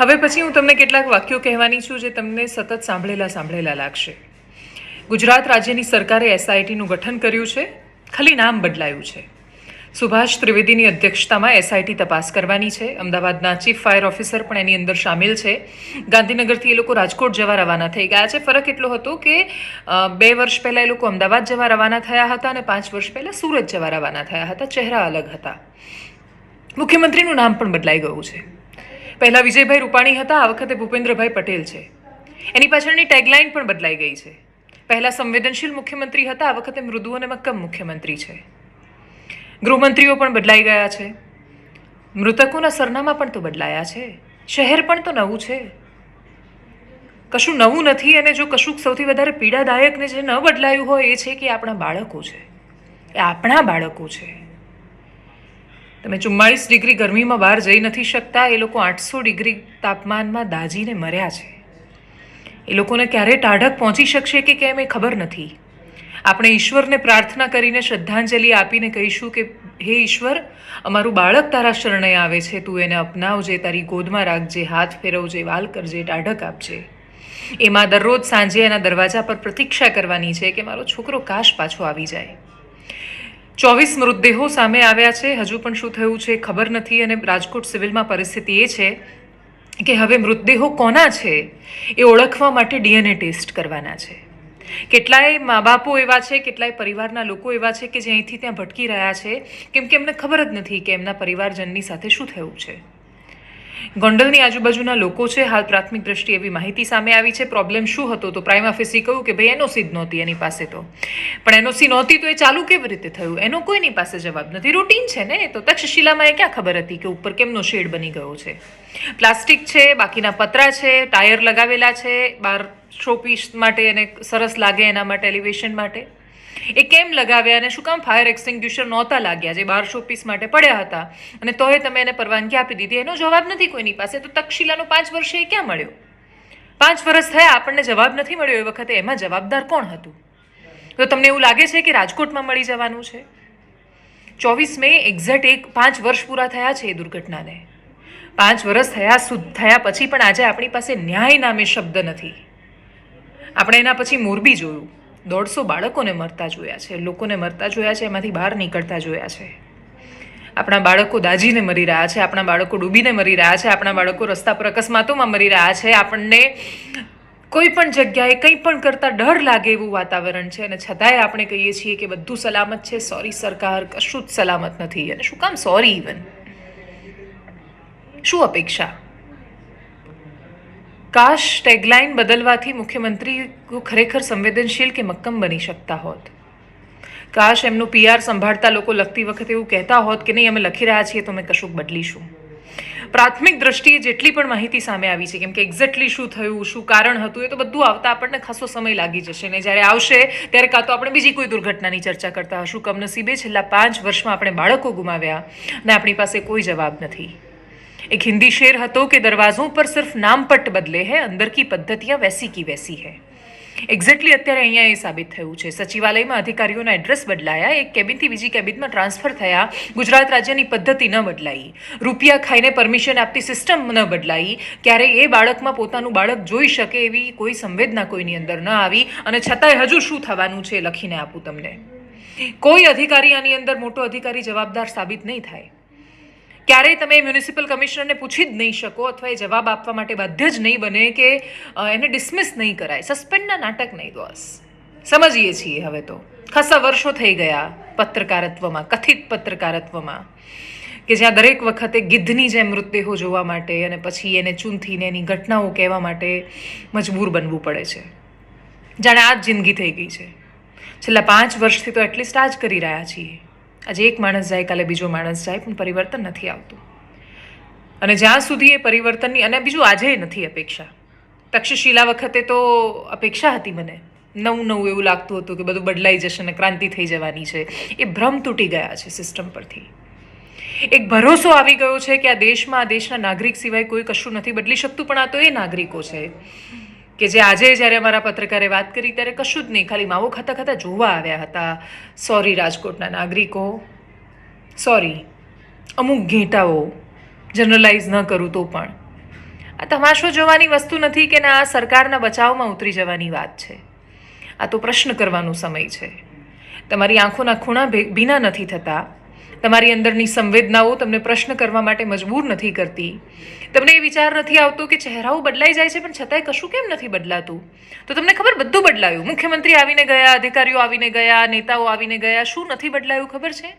હવે પછી હું તમને કેટલાક વાક્યો કહેવાની છું જે તમને સતત સાંભળેલા લાગશે. ગુજરાત રાજ્યની સરકારે એસઆઈટીનું ગઠન કર્યું છે, ખાલી નામ બદલાયું છે. સુભાષ ત્રિવેદીની અધ્યક્ષતામાં એસઆઈટી તપાસ કરવાની છે. અમદાવાદના ચીફ ફાયર ઓફિસર પણ એની અંદર સામેલ છે. ગાંધીનગરથી એ લોકો રાજકોટ જવા રવાના થઈ ગયા છે. ફરક એટલો હતો કે 2 વર્ષ પહેલાં એ લોકો અમદાવાદ જવા રવાના થયા હતા અને 5 વર્ષ પહેલાં સુરત જવા રવાના થયા હતા. ચહેરા અલગ હતા. મુખ્યમંત્રીનું નામ પણ બદલાઈ ગયું છે. પહેલાં વિજયભાઈ રૂપાણી હતા, આ વખતે ભૂપેન્દ્રભાઈ પટેલ છે. એની પાછળની ટેગલાઇન પણ બદલાઈ ગઈ છે. પહેલાં સંવેદનશીલ મુખ્યમંત્રી હતા, આ વખતે મૃદુ અને મક્કમ મુખ્યમંત્રી છે. ગૃહમંત્રીઓ પણ બદલાઈ ગયા છે. મૃતકોના સરનામા પણ તો બદલાયા છે. શહેર પણ તો નવું છે. કશું નવું નથી. અને જો કશુંક સૌથી વધારે પીડાદાયક ને જે ન બદલાયું હોય એ છે કે આપણા બાળકો છે. એ આપણા બાળકો છે. તમે 44 ડિગ્રી ગરમીમાં બહાર જઈ નથી શકતા. એ લોકો 800 ડિગ્રી તાપમાનમાં દાઝીને મર્યા છે. એ લોકોને ક્યારે ટાઢક પહોંચી શકશે કે કેમ એ ખબર નથી. આપણે ઈશ્વરને પ્રાર્થના કરીને શ્રદ્ધાંજલિ આપીને કહીશું કે હે ઈશ્વર, અમારું બાળક તારા શરણે આવે છે, તું એને અપનાવજે, તારી ગોદમાં રાખજે, હાથ ફેરવજે, વાલ કરજે, ટાઢક આપજે. એમાં દરરોજ સાંજે એના દરવાજા પર પ્રતીક્ષા કરવાની છે કે મારો છોકરો કાશ પાછો આવી જાય. 24 મૃતદેહો સામે આવ્યા છે. હજુ પણ શું થયું છે ખબર નથી. અને રાજકોટ સિવિલમાં પરિસ્થિતિ એ છે કે હવે મૃતદેહો કોના છે એ ઓળખવા માટે ડીએનએ ટેસ્ટ કરવાના છે. કેટલાય મા બાપો એવા છે, કેટલાય પરિવારના લોકો એવા છે કે જે અહીંથી ત્યાં ભટકી રહ્યા છે કેમ કે એમને ખબર જ નથી કે એમના પરિવારજનની સાથે શું થયું છે. ગોંડલની આજુબાજુના લોકો છે. હાલ પ્રાથમિક દ્રષ્ટિએ એવી માહિતી સામે આવી છે. પ્રોબ્લેમ શું હતો તો પ્રાઇમા ફેસી કહ્યું કે ભાઈ એનઓસી જ નહોતી એની પાસે. તો પણ એનઓસી નહોતી તો એ ચાલુ કેવી રીતે થયું એનો કોઈની પાસે જવાબ નથી. રૂટીન છે ને. તો તક્ષશિલામાં એ ક્યાં ખબર હતી કે ઉપર કેમનો શેડ બની ગયો છે. પ્લાસ્ટિક છે, બાકીના પતરા છે, ટાયર લગાવેલા છે બહાર શોપીસ માટે અને સરસ લાગે એના માટે, એલિવેશન માટે. એ કેમ લગાવ્યા અને શું કામ ફાયર એક્સટિંગ્યુશર નહોતા લાગ્યા જે 12 પીસ માટે પડ્યા હતા અને તોય તમે એને પરવાનગી આપી દીધી? એનો જવાબ નથી કોઈની પાસે. તો તક્ષશિલાનો 5 વર્ષે ક્યાં મળ્યો? 5 વર્ષ થયા આપણને જવાબ નથી મળ્યો. એ વખતે એમાં જવાબદાર કોણ હતું? તો તમને એવું લાગે છે કે રાજકોટમાં મળી જવાનું છે? 24 મે એક્ઝેક્ટ 5 વર્ષ પૂરા થયા છે એ દુર્ઘટનાને. 5 વર્ષ થયા પછી પણ આજે આપણી પાસે ન્યાય નામે શબ્દ નથી. આપણે એના પછી મોરબી જોયું. 150 બાળકોને મરતા જોયા છે, લોકોને મરતા જોયા છે, એમાંથી બહાર નીકળતા જોયા છે. આપણા બાળકો દાઝીને મરી રહ્યા છે, આપણા બાળકો ડૂબીને મરી રહ્યા છે, આપણા બાળકો રસ્તા પર અકસ્માતોમાં મરી રહ્યા છે. આપણને કોઈ પણ જગ્યાએ કંઈ પણ કરતાં ડર લાગે એવું વાતાવરણ છે અને છતાંય આપણે કહીએ છીએ કે બધું સલામત છે. સોરી સરકાર, કશું જ સલામત નથી. અને શું કામ સોરી? ઇવન શું અપેક્ષા? કાશ ટેગલાઇન બદલવાથી મુખ્યમંત્રી ખરેખર સંવેદનશીલ કે મક્કમ બની શકતા હોત. કાશ એમનું પીઆર સંભાળતા લોકો લખતી વખતે એવું કહેતા હોત કે નહીં, અમે લખી રહ્યા છીએ તો અમે કશુંક બદલીશું. પ્રાથમિક દ્રષ્ટિએ જેટલી પણ માહિતી સામે આવી છે, કેમ કે એક્ઝેક્ટલી શું થયું, શું કારણ હતું, એ તો બધું આવતા આપણને ખાસો સમય લાગી જશે ને જ્યારે આવશે ત્યારે કાં તો આપણે બીજી કોઈ દુર્ઘટનાની ચર્ચા કરતા હશું. કમનસીબે છેલ્લા 5 વર્ષમાં આપણે બાળકો ગુમાવ્યા અને આપણી પાસે કોઈ જવાબ નથી. एक हिंदी शेर હતો કે દરવાજોं પર સિર્ફ નામપટ બદલે હૈ, અંદર કી પદ્ધતિयां वैसी की वैसी है. એક્ઝેક્ટલી અત્યારે અહીંયા એ સાબિત થયું છે. સચિવાલયમાં અધિકારીઓના એડ્રેસ બદલાયા, એક કેબિનથી બીજી કેબિનમાં ટ્રાન્સફર થયા, ગુજરાત રાજ્યની પદ્ધતિ ન બદલાઈ, રૂપિયા ખાઈને પરમિશન આપતી સિસ્ટમ ન બદલાઈ, ક્યારેય એ બાળકમાં પોતાનું બાળક જોઈ શકે એવી કોઈ સંવેદના કોઈની અંદર ન આવી. અને છતાંય હજુ શું થવાનું છે લખીને આપું તમને. કોઈ અધિકારી આની અંદર મોટો અધિકારી જવાબદાર સાબિત નહીં થાય. ક્યારેય તમે મ્યુનિસિપલ કમિશનરને પૂછી જ નહીં શકો અથવા એ જવાબ આપવા માટે બાધ્ય જ નહીં બને કે એને ડિસમિસ નહીં કરાય. સસ્પેન્ડના નાટક નહીં દોસ. સમજીએ છીએ હવે તો. ખાસા વર્ષો થઈ ગયા પત્રકારત્વમાં, કથિત પત્રકારત્વમાં, કે જ્યાં દરેક વખતે ગિદ્ધની જેમ મૃતદેહો જોવા માટે અને પછી એને ચૂંથીને એની ઘટનાઓ કહેવા માટે મજબૂર બનવું પડે છે. જાણે આ જ જિંદગી થઈ ગઈ છે. છેલ્લા 5 વર્ષથી તો એટલીસ્ટ આ જ કરી રહ્યા છીએ. આજે એક માણસ જાય, કાલે બીજો માણસ જાય, પણ પરિવર્તન નથી આવતું. અને જ્યાં સુધી એ પરિવર્તનની, અને બીજું આજે નથી અપેક્ષા. તક્ષશિલા વખતે તો અપેક્ષા હતી મને, નવું એવું લાગતું હતું કે બધું બદલાઈ જશે અને ક્રાંતિ થઈ જવાની છે. એ ભ્રમ તૂટી ગયા છે સિસ્ટમ પરથી. એક ભરોસો આવી ગયો છે કે આ દેશમાં, આ દેશના નાગરિક સિવાય કોઈ કશું નથી બદલી શકતું. પણ આ તો એ નાગરિકો છે કે જે આજે જ્યારે અમારા પત્રકારે વાત કરી ત્યારે કશું જ નહીં, ખાલી માવો ખાતા ખાતા જોવા આવ્યા હતા. સોરી રાજકોટના નાગરિકો, સોરી. અમુક ઘેટાઓ, જનરલાઇઝ ન કરું તો પણ આ તમાશો જોવાની વસ્તુ નથી કે ના આ સરકારના બચાવમાં ઉતરી જવાની વાત છે. આ તો પ્રશ્ન કરવાનો સમય છે. તમારી આંખોના ખૂણા ભીના નથી થતા, તમારી અંદરની સંવેદનાઓ તમને પ્રશ્ન કરવા માટે મજબૂર નથી કરતી, તમને એ વિચાર નથી આવતો કે ચહેરાઓ બદલાઈ જાય છે પણ છતાંય કશું કેમ નથી બદલાતું. તો તમને ખબર બધું બદલાયું. મુખ્યમંત્રી આવીને ગયા, અધિકારીઓ આવીને ગયા, નેતાઓ આવીને ગયા. શું નથી બદલાયું ખબર છે?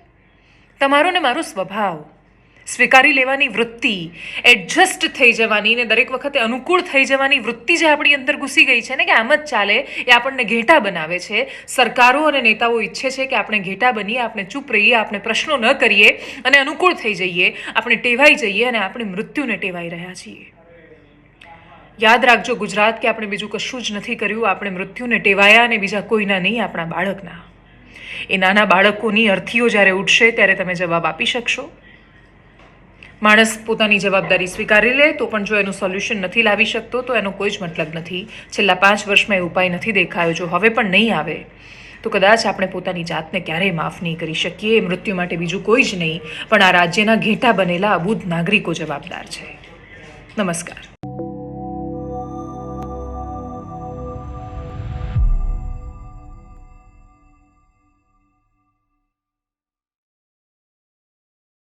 તમારો ને મારો સ્વભાવ, સ્વીકારી લેવાની વૃત્તિ, એડજસ્ટ થઈ જવાની ને દરેક વખતે અનુકૂળ થઈ જવાની વૃત્તિ જે આપણી અંદર ઘૂસી ગઈ છે ને કે આમ જ ચાલે, એ આપણને ઘેટા બનાવે છે. સરકારો અને નેતાઓ ઈચ્છે છે કે આપણે ઘેટા બનીએ, આપણે ચૂપ રહીએ, આપણે પ્રશ્નો ન કરીએ અને અનુકૂળ થઈ જઈએ, આપણે ટેવાઈ જઈએ અને આપણે મૃત્યુને ટેવાઈ રહ્યા છીએ. યાદ રાખજો ગુજરાત, કે આપણે બીજું કશું જ નથી કર્યું. આપણે મૃત્યુને ટેવાયા અને બીજા કોઈના નહીં, આપણા બાળકના. એ નાના બાળકોની અર્થીઓ જ્યારે ઉઠશે ત્યારે તમે જવાબ આપી શકશો. માણસ પોતાની જવાબદારી સ્વીકારી લે તો પણ જો એનું સોલ્યુશન નથી લાવી શકતો તો એનો કોઈ જ મતલબ નથી. છેલ્લા 5 વર્ષમાં એ ઉપાય નથી દેખાયો. જો હવે પણ નહીં આવે તો કદાચ આપણે પોતાની જાતને ક્યારેય માફ નહીં કરી શકીએ. એ મૃત્યુ માટે બીજું કોઈ જ નહીં પણ આ રાજ્યના ઘેટા બનેલા અબૂધ નાગરિકો જવાબદાર છે. નમસ્કાર.